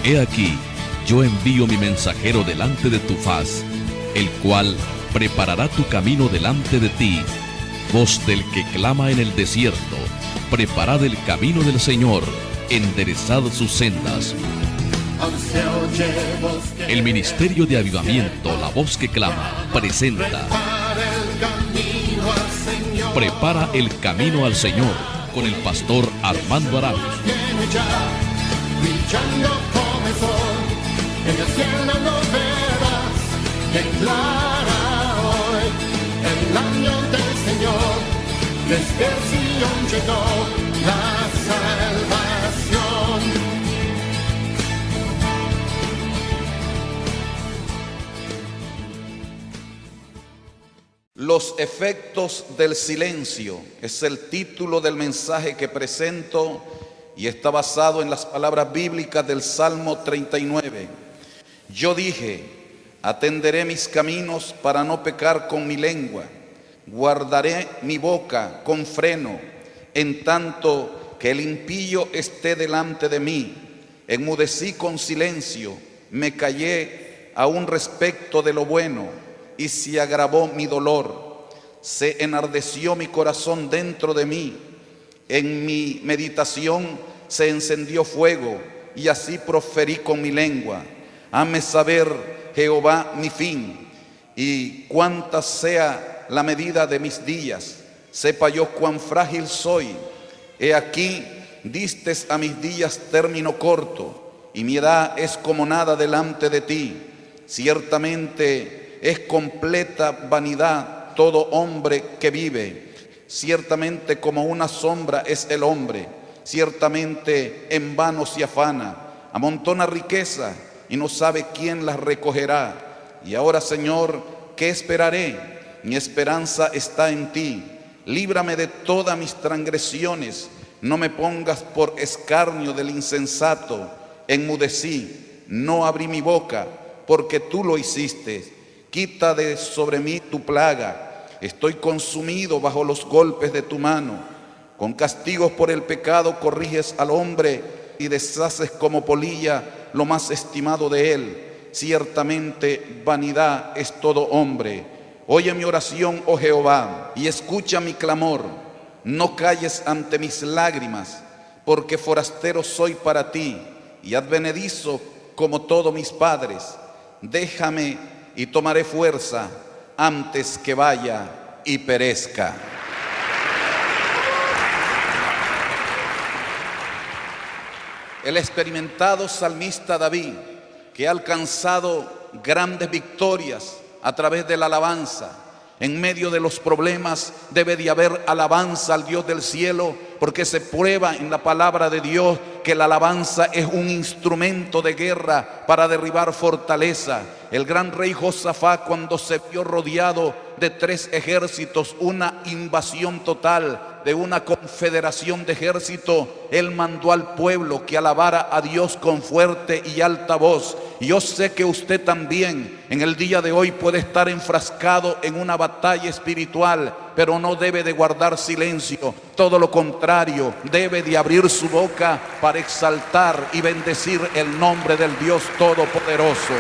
He aquí, yo envío mi mensajero delante de tu faz, el cual preparará tu camino delante de ti. Voz del que clama en el desierto, preparad el camino del Señor, enderezad sus sendas. El Ministerio de Avivamiento, la voz que clama, presenta Prepara el camino al Señor, con el pastor Armando Arauz. Brillando como el sol, en el cielo lo verás, declara hoy el año del Señor, desde Sion llegó la salvación. Los efectos del silencio es el título del mensaje que presento y está basado en las palabras bíblicas del Salmo 39. Yo dije, atenderé mis caminos para no pecar con mi lengua, guardaré mi boca con freno, en tanto que el impío esté delante de mí. Enmudecí con silencio, me callé aún respecto de lo bueno, y se agravó mi dolor. Se enardeció mi corazón dentro de mí. En mi meditación se encendió fuego, y así proferí con mi lengua. Hame saber, Jehová, mi fin, y cuánta sea la medida de mis días. Sepa yo cuán frágil soy. He aquí, distes a mis días término corto, y mi edad es como nada delante de ti. Ciertamente es completa vanidad todo hombre que vive. Ciertamente como una sombra es el hombre. Ciertamente en vano se afana. Amontona riqueza y no sabe quién las recogerá. Y ahora, Señor, ¿qué esperaré? Mi esperanza está en ti. Líbrame de todas mis transgresiones. No me pongas por escarnio del insensato. Enmudecí, no abrí mi boca, porque tú lo hiciste. Quita de sobre mí tu plaga. Estoy consumido bajo los golpes de tu mano. Con castigos por el pecado corriges al hombre y deshaces como polilla lo más estimado de él. Ciertamente vanidad es todo hombre. Oye mi oración, oh Jehová, y escucha mi clamor. No calles ante mis lágrimas, porque forastero soy para ti y advenedizo como todos mis padres. Déjame y tomaré fuerza antes que vaya y perezca. El experimentado salmista David, que ha alcanzado grandes victorias a través de la alabanza, en medio de los problemas debe de haber alabanza al Dios del cielo, porque se prueba en la palabra de Dios que la alabanza es un instrumento de guerra para derribar fortaleza. El gran rey Josafat, cuando se vio rodeado de 3 ejércitos, una invasión total de una confederación de ejército, él mandó al pueblo que alabara a Dios con fuerte y alta voz. Y yo sé que usted también en el día de hoy puede estar enfrascado en una batalla espiritual, pero no debe de guardar silencio. Todo lo contrario, debe de abrir su boca para exaltar y bendecir el nombre del Dios Todopoderoso.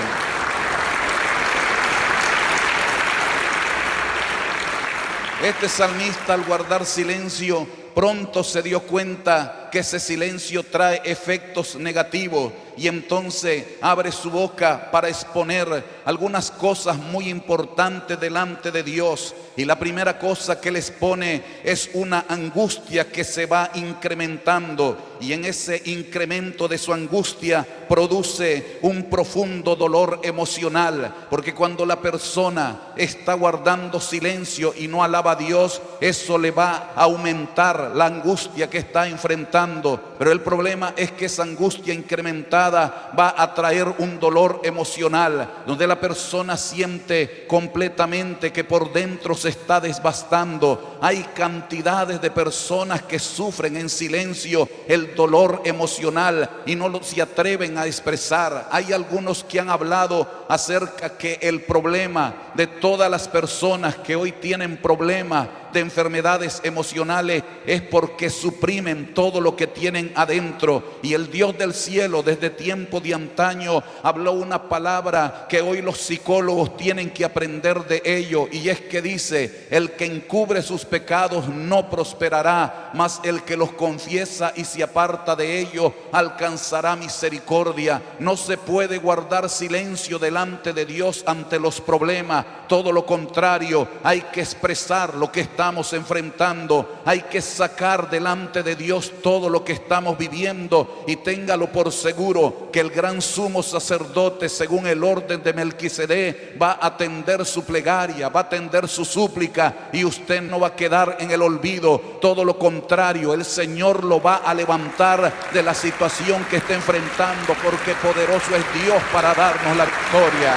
Este salmista, al guardar silencio, pronto se dio cuenta que ese silencio trae efectos negativos, y entonces abre su boca para exponer algunas cosas muy importantes delante de Dios. Y la primera cosa que le expone es una angustia que se va incrementando, y en ese incremento de su angustia produce un profundo dolor emocional, porque cuando la persona está guardando silencio y no alaba a Dios, eso le va a aumentar la angustia que está enfrentando. Pero el problema es que esa angustia incrementada va a traer un dolor emocional, donde la persona siente completamente que por dentro se está desbastando. Hay cantidades de personas que sufren en silencio el dolor emocional y no se atreven a expresar. Hay algunos que han hablado acerca que el problema de todas las personas que hoy tienen problemas de enfermedades emocionales es porque suprimen todo lo que tienen adentro. Y el Dios del cielo desde tiempo de antaño habló una palabra que hoy los psicólogos tienen que aprender de ello, y es que dice: el que encubre sus pecados no prosperará, mas el que los confiesa y se aparta de ellos alcanzará misericordia. No se puede guardar silencio delante de Dios ante los problemas, todo lo contrario, hay que expresar lo que estamos enfrentando, hay que sacar delante de Dios todo lo que estamos viviendo, y téngalo por seguro que el gran sumo sacerdote, según el orden de Melquisedec, va a atender su plegaria, va a atender su súplica, y usted no va a quedar en el olvido. Todo lo contrario, el Señor lo va a levantar de la situación que está enfrentando, porque poderoso es Dios para darnos la victoria.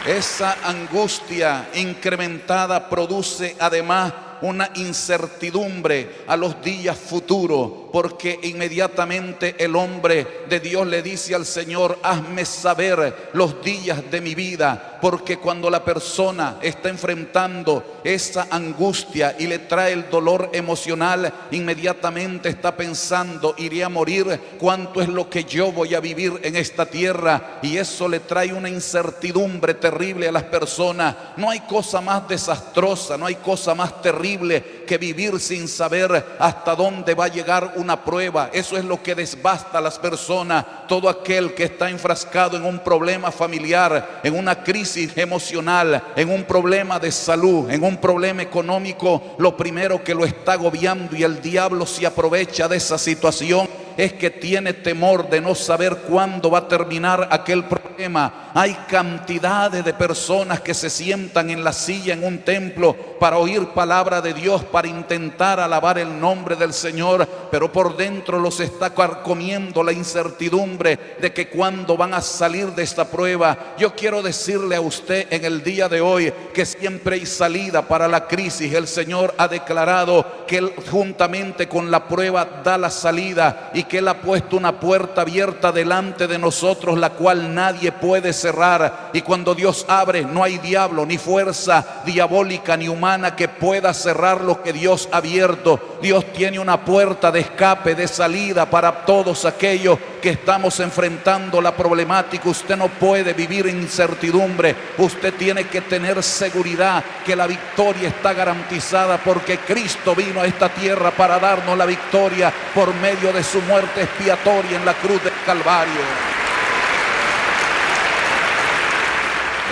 Esa angustia incrementada produce además una incertidumbre a los días futuros, porque inmediatamente el hombre de Dios le dice al Señor: hazme saber los días de mi vida, porque cuando la persona está enfrentando esa angustia y le trae el dolor emocional, inmediatamente está pensando: iré a morir, ¿cuánto es lo que yo voy a vivir en esta tierra? Y eso le trae una incertidumbre terrible a las personas. No hay cosa más desastrosa, no hay cosa más terrible que vivir sin saber hasta dónde va a llegar una prueba. Eso es lo que desbasta a las personas. Todo aquel que está enfrascado en un problema familiar, en una crisis emocional, en un problema de salud, en un problema económico, lo primero que lo está agobiando, y el diablo se aprovecha de esa situación, es que tiene temor de no saber cuándo va a terminar aquel problema. Hay cantidades de personas que se sientan en la silla en un templo para oír palabra de Dios, para intentar alabar el nombre del Señor, pero por dentro los está carcomiendo la incertidumbre de que cuándo van a salir de esta prueba. Yo quiero decirle a usted en el día de hoy que siempre hay salida para la crisis. El Señor ha declarado que Él, juntamente con la prueba, da la salida, y que Él ha puesto una puerta abierta delante de nosotros, la cual nadie puede cerrar. Y cuando Dios abre, no hay diablo, ni fuerza diabólica ni humana que pueda cerrar lo que Dios ha abierto. Dios tiene una puerta de escape, de salida para todos aquellos que estamos enfrentando la problemática. Usted no puede vivir en incertidumbre. Usted tiene que tener seguridad que la victoria está garantizada, porque Cristo vino a esta tierra para darnos la victoria por medio de su muerte expiatoria en la cruz del Calvario.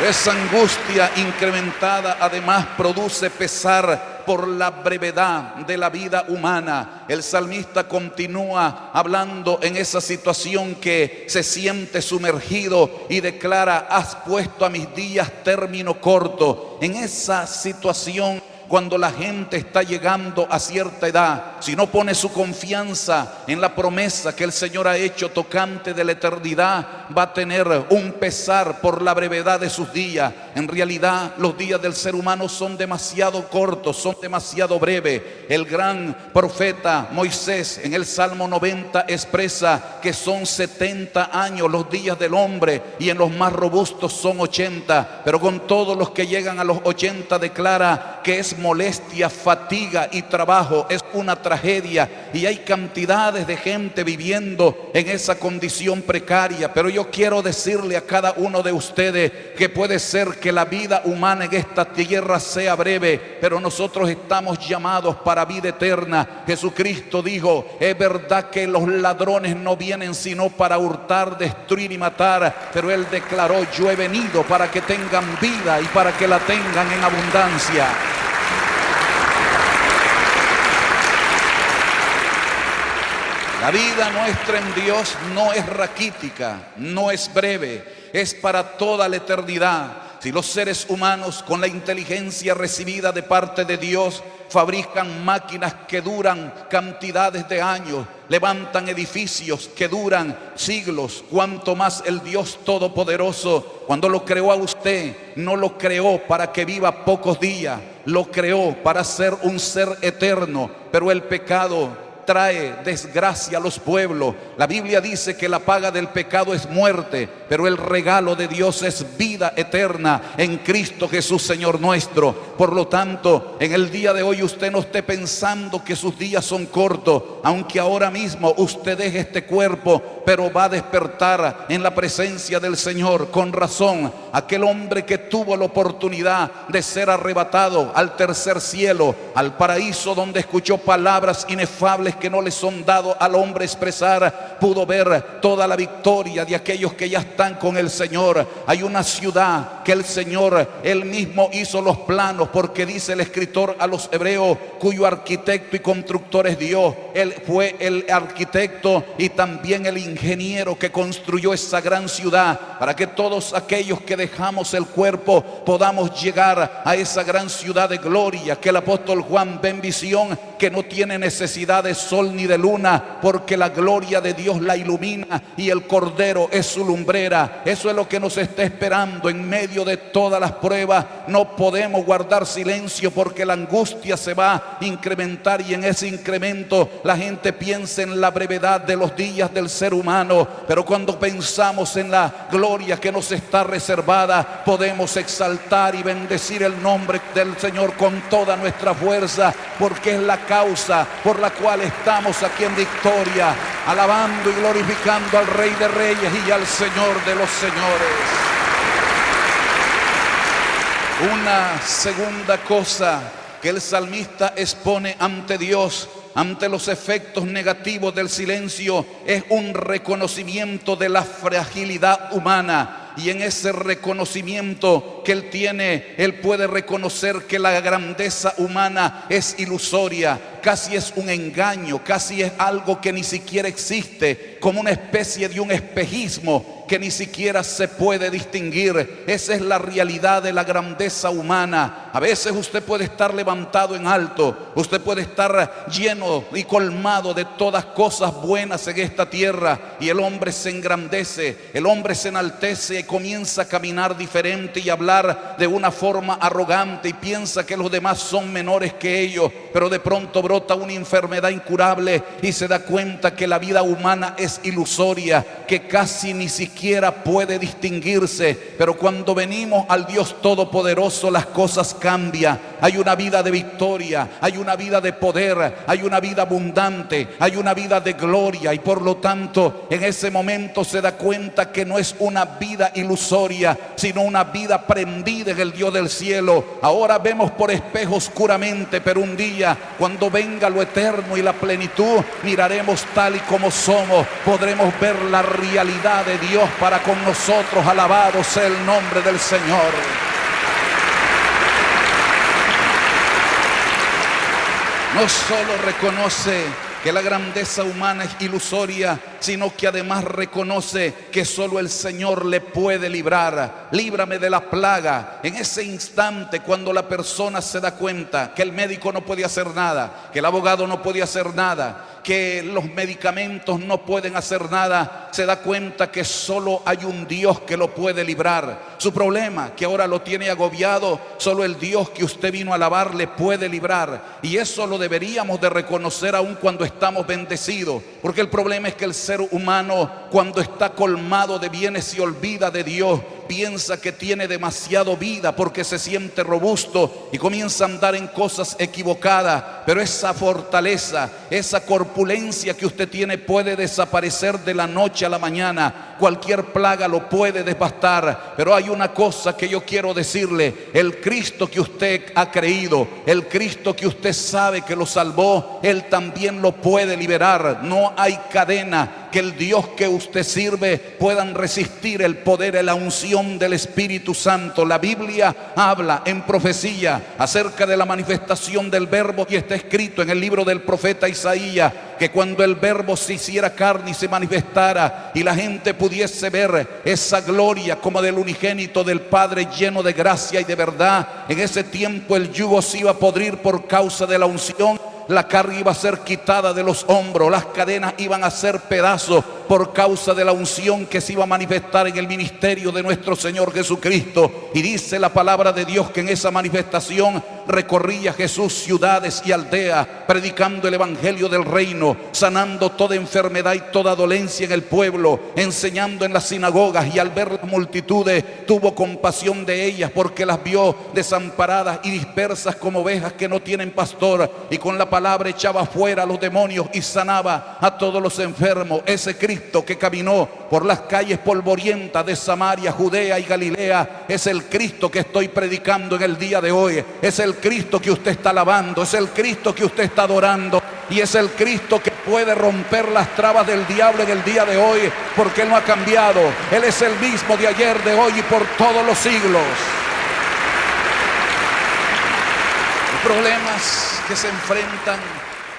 Esa angustia incrementada además produce pesar por la brevedad de la vida humana. El salmista continúa hablando en esa situación que se siente sumergido y declara: has puesto a mis días término corto. En esa situación, cuando la gente está llegando a cierta edad, si no pone su confianza en la promesa que el Señor ha hecho tocante de la eternidad, va a tener un pesar por la brevedad de sus días. En realidad, los días del ser humano son demasiado cortos, son demasiado breves. El gran profeta Moisés en el Salmo 90 expresa que son 70 años los días del hombre, y en los más robustos son 80. Pero con todos los que llegan a los 80 declara que es molestia, fatiga y trabajo, es una tragedia, y hay cantidades de gente viviendo en esa condición precaria. Pero yo quiero decirle a cada uno de ustedes que puede ser que la vida humana en esta tierra sea breve, pero nosotros estamos llamados para vida eterna. Jesucristo dijo: es verdad que los ladrones no vienen sino para hurtar, destruir y matar, pero Él declaró: yo he venido para que tengan vida y para que la tengan en abundancia. La vida nuestra en Dios no es raquítica, no es breve, es para toda la eternidad. Si los seres humanos, con la inteligencia recibida de parte de Dios, fabrican máquinas que duran cantidades de años, levantan edificios que duran siglos, cuanto más el Dios Todopoderoso, cuando lo creó a usted, no lo creó para que viva pocos días, lo creó para ser un ser eterno. Pero el pecado trae desgracia a los pueblos. La Biblia dice que la paga del pecado es muerte, pero el regalo de Dios es vida eterna en Cristo Jesús, Señor nuestro. Por lo tanto, en el día de hoy usted no esté pensando que sus días son cortos, aunque ahora mismo usted deje este cuerpo, pero va a despertar en la presencia del Señor. Con razón, aquel hombre que tuvo la oportunidad de ser arrebatado al tercer cielo, al paraíso, donde escuchó palabras inefables que no le son dado al hombre expresar, pudo ver toda la victoria de aquellos que ya están con el Señor. Hay una ciudad que el Señor, Él mismo hizo los planos, porque dice el escritor a los hebreos, cuyo arquitecto y constructor es Dios. Él fue el arquitecto y también el ingeniero que construyó esa gran ciudad, para que todos aquellos que dejamos el cuerpo podamos llegar a esa gran ciudad de gloria que el apóstol Juan ve en visión, que no tiene necesidad de sol ni de luna, porque la gloria de Dios la ilumina y el Cordero es su lumbrera. Eso es lo que nos está esperando en medio de todas las pruebas. No podemos guardar silencio, porque la angustia se va a incrementar, y en ese incremento la gente piensa en la brevedad de los días del ser humano, pero cuando pensamos en la gloria que nos está reservada, podemos exaltar y bendecir el nombre del Señor con toda nuestra fuerza, porque es la causa por la cual estamos aquí en victoria, alabando y glorificando al Rey de Reyes y al Señor de los Señores. Una segunda cosa que el salmista expone ante Dios, ante los efectos negativos del silencio, es un reconocimiento de la fragilidad humana. Y en ese reconocimiento que él tiene, él puede reconocer que la grandeza humana es ilusoria, casi es un engaño, casi es algo que ni siquiera existe, como una especie de un espejismo que ni siquiera se puede distinguir. Esa es la realidad de la grandeza humana. A veces usted puede estar levantado en alto, usted puede estar lleno y colmado de todas cosas buenas en esta tierra, y el hombre se engrandece, el hombre se enaltece y comienza a caminar diferente y hablar de una forma arrogante, y piensa que los demás son menores que ellos, pero de pronto brota una enfermedad incurable y se da cuenta que la vida humana es ilusoria, que casi ni siquiera puede distinguirse. Pero cuando venimos al Dios Todopoderoso, las cosas cambian. Hay una vida de victoria, hay una vida de poder, hay una vida abundante, hay una vida de gloria, y por lo tanto en ese momento se da cuenta que no es una vida ilusoria, sino una vida prendida en el Dios del cielo. Ahora vemos por espejo oscuramente, pero un día, cuando venga lo eterno y la plenitud, miraremos tal y como somos, podremos ver la realidad de Dios para con nosotros. Alabado sea el nombre del Señor. No solo reconoce que la grandeza humana es ilusoria, sino que además reconoce que solo el Señor le puede librar. Líbrame de la plaga. En ese instante, cuando la persona se da cuenta que el médico no puede hacer nada, que el abogado no puede hacer nada, que los medicamentos no pueden hacer nada, se da cuenta que solo hay un Dios que lo puede librar. Su problema, que ahora lo tiene agobiado, solo el Dios que usted vino a alabar le puede librar. Y eso lo deberíamos de reconocer aun cuando estamos bendecidos, porque el problema es que el ser humano, cuando está colmado de bienes, se olvida de Dios. Piensa que tiene demasiado vida porque se siente robusto y comienza a andar en cosas equivocadas. Pero esa fortaleza, esa corpulencia que usted tiene puede desaparecer de la noche a la mañana. Cualquier plaga lo puede devastar. Pero hay una cosa que yo quiero decirle: el Cristo que usted ha creído, el Cristo que usted sabe que lo salvó, Él también lo puede liberar. No hay cadena que el Dios que usted sirve puedan resistir el poder y la unción del Espíritu Santo. La Biblia habla en profecía acerca de la manifestación del Verbo, y está escrito en el libro del profeta Isaías que cuando el Verbo se hiciera carne y se manifestara y la gente pudiese ver esa gloria como del unigénito del Padre, lleno de gracia y de verdad, en ese tiempo el yugo se iba a podrir por causa de la unción. La carga iba a ser quitada de los hombros, las cadenas iban a ser pedazos por causa de la unción que se iba a manifestar en el ministerio de nuestro Señor Jesucristo. Y dice la palabra de Dios que en esa manifestación recorría Jesús ciudades y aldeas, predicando el evangelio del reino, sanando toda enfermedad y toda dolencia en el pueblo, enseñando en las sinagogas, y al ver las multitudes tuvo compasión de ellas, porque las vio desamparadas y dispersas como ovejas que no tienen pastor, y con la palabra echaba fuera a los demonios y sanaba a todos los enfermos. Ese Cristo que caminó por las calles polvorientas de Samaria, Judea y Galilea, es el Cristo que estoy predicando en el día de hoy. Es el Cristo que usted está alabando, es el Cristo que usted está adorando, y es el Cristo que puede romper las trabas del diablo en el día de hoy, porque Él no ha cambiado. Él es el mismo de ayer, de hoy y por todos los siglos. Los problemas que se enfrentan,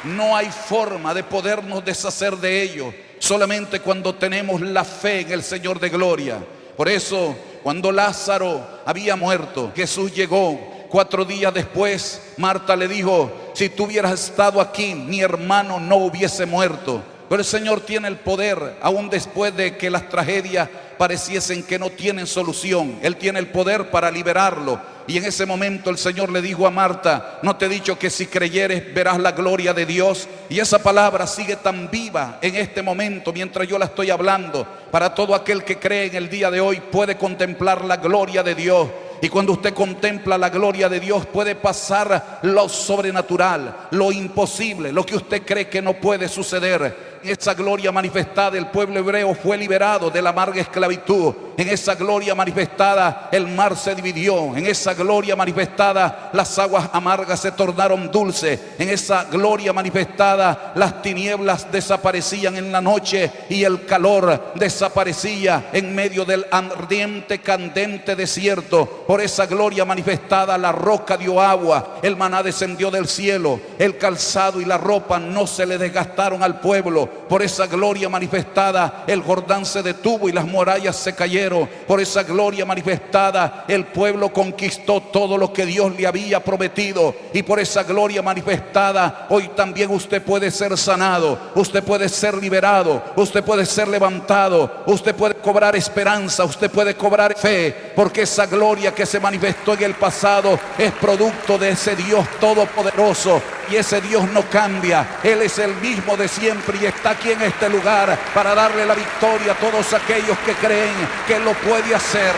no hay forma de podernos deshacer de ellos, solamente cuando tenemos la fe en el Señor de gloria. Por eso, cuando Lázaro había muerto, Jesús llegó. 4 días después, Marta le dijo: si tú hubieras estado aquí, mi hermano no hubiese muerto. Pero el Señor tiene el poder, aún después de que las tragedias pareciesen que no tienen solución. Él tiene el poder para liberarlo. Y en ese momento el Señor le dijo a Marta: ¿no te he dicho que si creyeres verás la gloria de Dios? Y esa palabra sigue tan viva en este momento mientras yo la estoy hablando. Para todo aquel que cree en el día de hoy puede contemplar la gloria de Dios. Y cuando usted contempla la gloria de Dios, puede pasar lo sobrenatural, lo imposible, lo que usted cree que no puede suceder. En esa gloria manifestada, el pueblo hebreo fue liberado de la amarga esclavitud. En esa gloria manifestada, el mar se dividió. En esa gloria manifestada, las aguas amargas se tornaron dulces. En esa gloria manifestada, las tinieblas desaparecían en la noche y el calor desaparecía en medio del ardiente, candente desierto. Por esa gloria manifestada, la roca dio agua, el maná descendió del cielo, el calzado y la ropa no se le desgastaron al pueblo. Por esa gloria manifestada, el Jordán se detuvo y las murallas se cayeron. Por esa gloria manifestada, el pueblo conquistó todo lo que Dios le había prometido. Y por esa gloria manifestada, hoy también usted puede ser sanado, usted puede ser liberado, usted puede ser levantado, usted puede cobrar esperanza, usted puede cobrar fe, porque esa gloria que se manifestó en el pasado es producto de ese Dios todopoderoso. Y ese Dios no cambia, Él es el mismo de siempre y está aquí en este lugar para darle la victoria a todos aquellos que creen que Él lo puede hacer.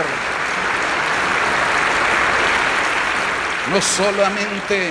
No solamente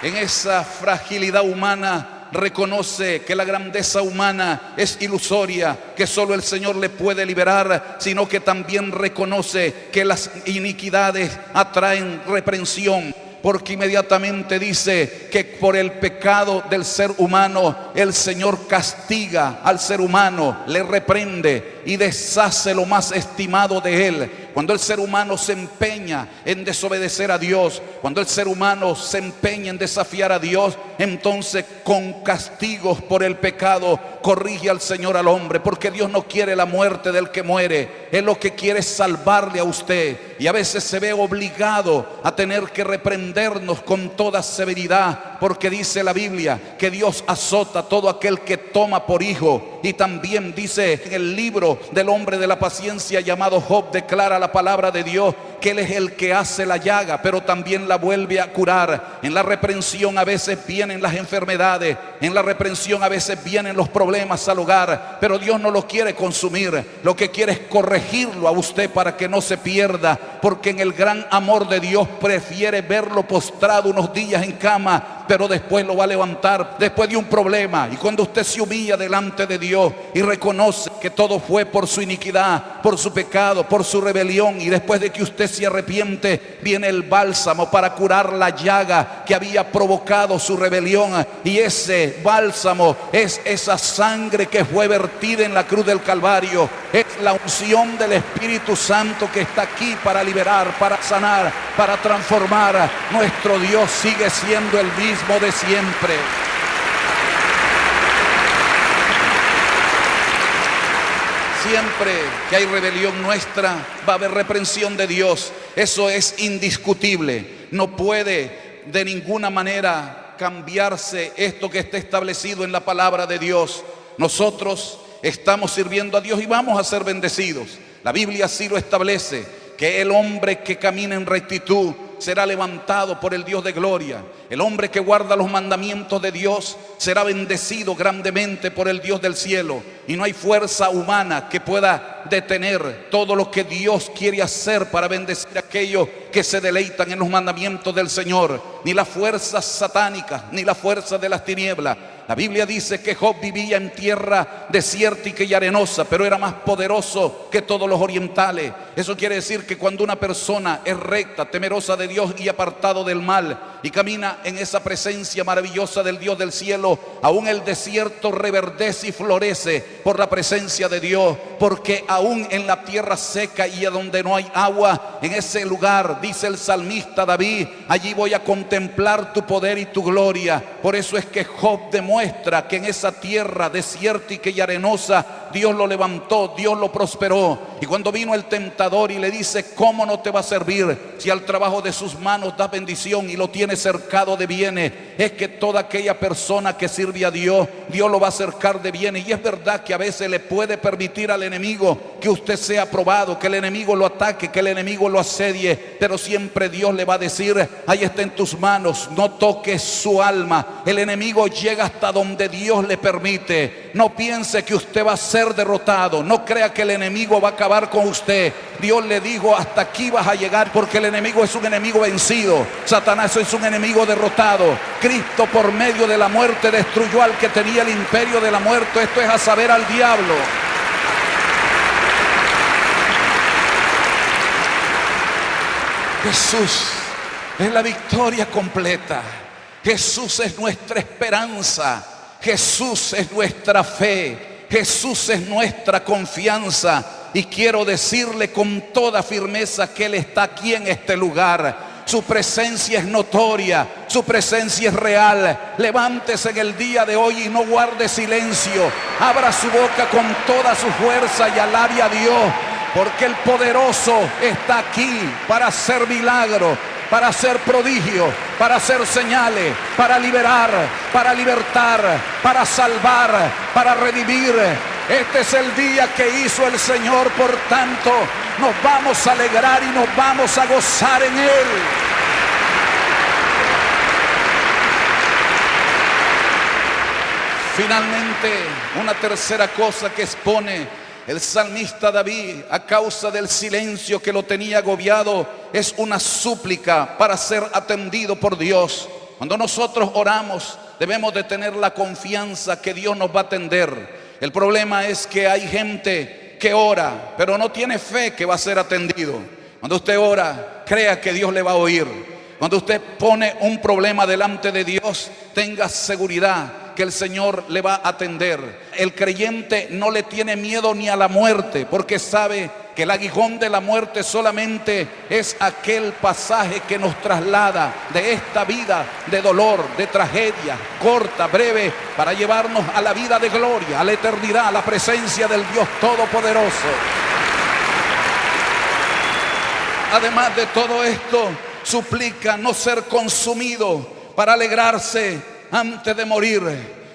en esa fragilidad humana reconoce que la grandeza humana es ilusoria, que solo el Señor le puede liberar, sino que también reconoce que las iniquidades atraen reprensión. Porque inmediatamente dice que por el pecado del ser humano el Señor castiga al ser humano, le reprende y deshace lo más estimado de él. Cuando el ser humano se empeña en desobedecer a Dios, cuando el ser humano se empeña en desafiar a Dios, entonces con castigos por el pecado corrige al Señor al hombre, porque Dios no quiere la muerte del que muere. Él lo que quiere es salvarle a usted, y a veces se ve obligado a tener que reprendernos con toda severidad, porque dice la Biblia que Dios azota a todo aquel que toma por hijo. Y también dice en el libro del hombre de la paciencia llamado Job, declara la palabra de Dios que Él es el que hace la llaga, pero también la vuelve a curar. En la reprensión a veces vienen las enfermedades, en la reprensión a veces vienen los problemas al hogar, pero Dios no lo quiere consumir, lo que quiere es corregirlo a usted para que no se pierda, porque en el gran amor de Dios prefiere verlo postrado unos días en cama, pero después lo va a levantar después de un problema. Y cuando usted se humilla delante de Dios y reconoce que todo fue por su iniquidad, por su pecado, por su rebelión, y después de que usted se arrepiente, viene el bálsamo para curar la llaga que había provocado su rebelión. Y ese bálsamo es esa sangre que fue vertida en la cruz del Calvario. Es la unción del Espíritu Santo que está aquí para liberar, para sanar, para transformar. Nuestro Dios sigue siendo el mismo de siempre. Siempre que hay rebelión nuestra, va a haber reprensión de Dios. Eso es indiscutible. No puede de ninguna manera cambiarse esto que está establecido en la palabra de Dios. Nosotros estamos sirviendo a Dios y vamos a ser bendecidos. La Biblia así lo establece, que el hombre que camina en rectitud será levantado por el Dios de gloria. El hombre que guarda los mandamientos de Dios será bendecido grandemente por el Dios del cielo. Y no hay fuerza humana que pueda detener todo lo que Dios quiere hacer para bendecir a aquellos que se deleitan en los mandamientos del Señor. Ni las fuerzas satánicas, ni las fuerzas de las tinieblas. La Biblia dice que Job vivía en tierra desértica y arenosa, pero era más poderoso que todos los orientales. Eso quiere decir que cuando una persona es recta, temerosa de Dios y apartado del mal, y camina en esa presencia maravillosa del Dios del cielo, aún el desierto reverdece y florece por la presencia de Dios, porque aún en la tierra seca y a donde no hay agua, en ese lugar, dice el salmista David, allí voy a contemplar tu poder y tu gloria. Por eso es que Job demuestra que en esa tierra desértica y arenosa Dios lo levantó, Dios lo prosperó. Y cuando vino el tentador y le dice: ¿cómo no te va a servir si al trabajo de sus manos da bendición y lo tiene cercado de bienes? Es que toda aquella persona que sirve a Dios, Dios lo va a cercar de bienes. Y es verdad que a veces le puede permitir al enemigo que usted sea probado, que el enemigo lo ataque, que el enemigo lo asedie, pero siempre Dios le va a decir: ahí está en tus manos, no toques su alma. El enemigo llega hasta donde Dios le permite. No piense que usted va a ser derrotado, no crea que el enemigo va a acabar con usted. Dios le dijo: hasta aquí vas a llegar, porque el enemigo es un enemigo vencido. Satanás es un enemigo derrotado. Cristo, por medio de la muerte, destruyó al que tenía el imperio de la muerte, esto es a saber, al diablo. Jesús es la victoria completa. Jesús es nuestra esperanza. Jesús es nuestra fe. Jesús es nuestra confianza. Y quiero decirle con toda firmeza que Él está aquí en este lugar. Su presencia es notoria, su presencia es real. Levántese en el día de hoy y no guarde silencio. Abra su boca con toda su fuerza y alabe a Dios, porque el poderoso está aquí para hacer milagros, para hacer prodigios, para hacer señales, para liberar, para libertar, para salvar, para redimir. Este es el día que hizo el Señor, por tanto nos vamos a alegrar y nos vamos a gozar en Él. Finalmente, una tercera cosa que expone el salmista David a causa del silencio que lo tenía agobiado es una súplica para ser atendido por Dios. Cuando nosotros oramos, debemos de tener la confianza que Dios nos va a atender. El problema es que hay gente que ora, pero no tiene fe que va a ser atendido. Cuando usted ora, crea que Dios le va a oír. Cuando usted pone un problema delante de Dios, tenga seguridad que el Señor le va a atender. El creyente no le tiene miedo ni a la muerte, porque sabe que el aguijón de la muerte solamente es aquel pasaje que nos traslada de esta vida de dolor, de tragedia, corta, breve, para llevarnos a la vida de gloria, a la eternidad, a la presencia del Dios Todopoderoso. Además de todo esto, suplica no ser consumido para alegrarse antes de morir,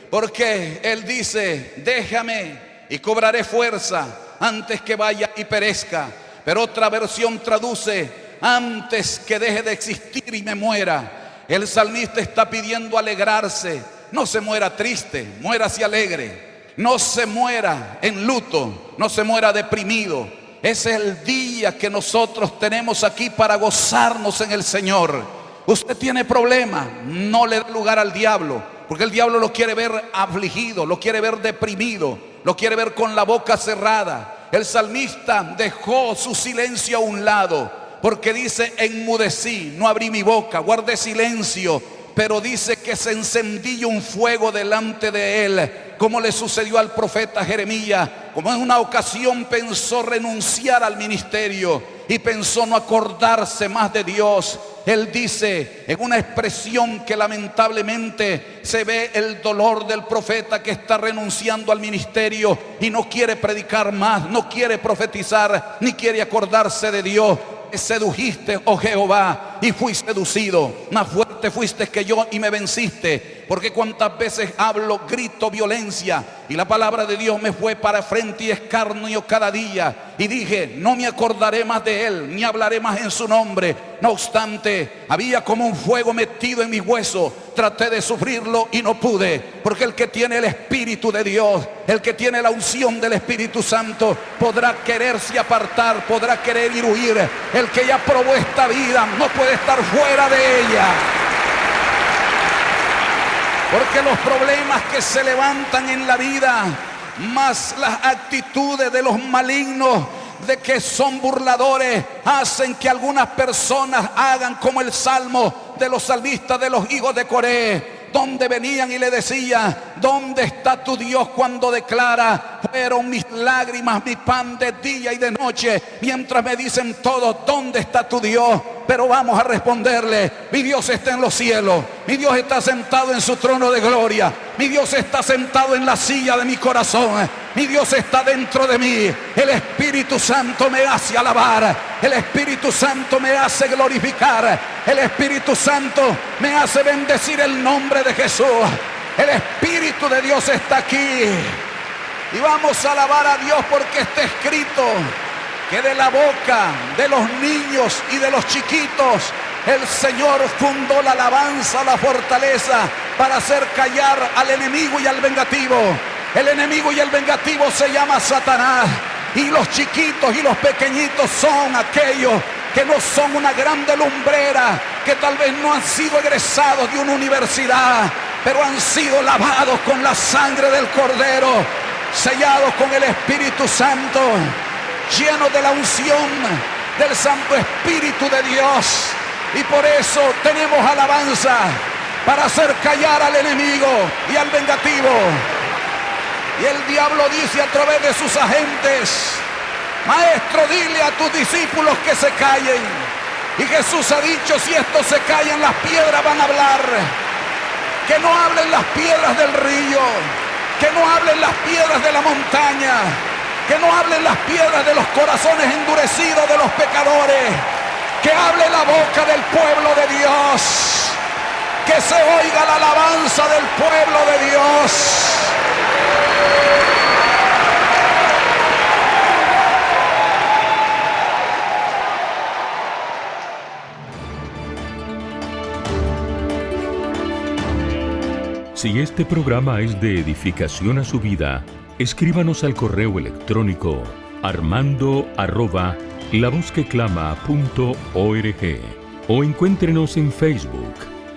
porque Él dice: déjame y cobraré fuerza antes que vaya y perezca. Pero otra versión traduce: antes que deje de existir y me muera. El salmista está pidiendo alegrarse. No se muera triste, muérase alegre. No se muera en luto, no se muera deprimido. Ese es el día que nosotros tenemos aquí para gozarnos en el Señor. Usted tiene problemas, no le dé lugar al diablo, porque el diablo lo quiere ver afligido, lo quiere ver deprimido, lo quiere ver con la boca cerrada. El salmista dejó su silencio a un lado, porque dice: enmudecí, no abrí mi boca, guardé silencio. Pero dice que se encendió un fuego delante de él, como le sucedió al profeta Jeremías. Como en una ocasión pensó renunciar al ministerio y pensó no acordarse más de Dios. Él dice en una expresión que lamentablemente se ve el dolor del profeta que está renunciando al ministerio y no quiere predicar más, no quiere profetizar, ni quiere acordarse de Dios. Sedujiste, oh Jehová, y fui seducido. Más fuerte fuiste que yo y me venciste. porque cuantas veces hablo, grito violencia, y la palabra de Dios me fue para frente y escarnio cada día, y dije, no me acordaré más de él, ni hablaré más en su nombre. No obstante, había como un fuego metido en mis huesos. Traté de sufrirlo y no pude, porque el que tiene el Espíritu de Dios, el que tiene la unción del Espíritu Santo, podrá quererse apartar, podrá querer ir huir. El que ya probó esta vida no puede estar fuera de ella, porque los problemas que se levantan en la vida, más las actitudes de los malignos, de que son burladores, hacen que algunas personas hagan como el salmo de los salmistas de los hijos de Coré, donde venían y le decían, ¿dónde está tu Dios? Cuando declara, fueron mis lágrimas mi pan de día y de noche, mientras me dicen todos, ¿dónde está tu Dios? Pero vamos a responderle, mi Dios está en los cielos, mi Dios está sentado en su trono de gloria, mi Dios está sentado en la silla de mi corazón, mi Dios está dentro de mí. El Espíritu Santo me hace alabar, el Espíritu Santo me hace glorificar, el Espíritu Santo me hace bendecir el nombre de Jesús. El Espíritu de Dios está aquí, y vamos a alabar a Dios, porque está escrito que de la boca de los niños y de los chiquitos el Señor fundó la alabanza, la fortaleza, para hacer callar al enemigo y al vengativo. El enemigo y el vengativo se llama Satanás, y los chiquitos y los pequeñitos son aquellos que no son una grande lumbrera, que tal vez no han sido egresados de una universidad, pero han sido lavados con la sangre del Cordero, sellados con el Espíritu Santo, llenos de la unción del Santo Espíritu de Dios. Y por eso tenemos alabanza para hacer callar al enemigo y al vengativo. Y el diablo dice a través de sus agentes, maestro, dile a tus discípulos que se callen. Y Jesús ha dicho, si estos se callan, las piedras van a hablar. Que no hablen las piedras del río, que no hablen las piedras de la montaña, que no hablen las piedras de los corazones endurecidos de los pecadores, que hable la boca del pueblo de Dios, que se oiga la alabanza del pueblo de Dios. Si este programa es de edificación a su vida, escríbanos al correo electrónico armando@lavozqueclama.org o encuéntrenos en Facebook,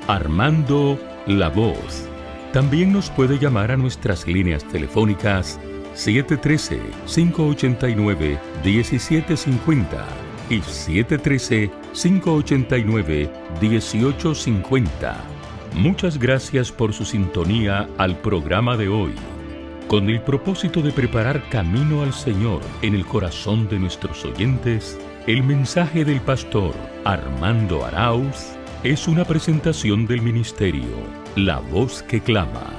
Armando La Voz. También nos puede llamar a nuestras líneas telefónicas 713-589-1750 y 713-589-1850. Muchas gracias por su sintonía al programa de hoy. Con el propósito de preparar camino al Señor en el corazón de nuestros oyentes, el mensaje del pastor Armando Arauz es una presentación del ministerio La Voz que Clama.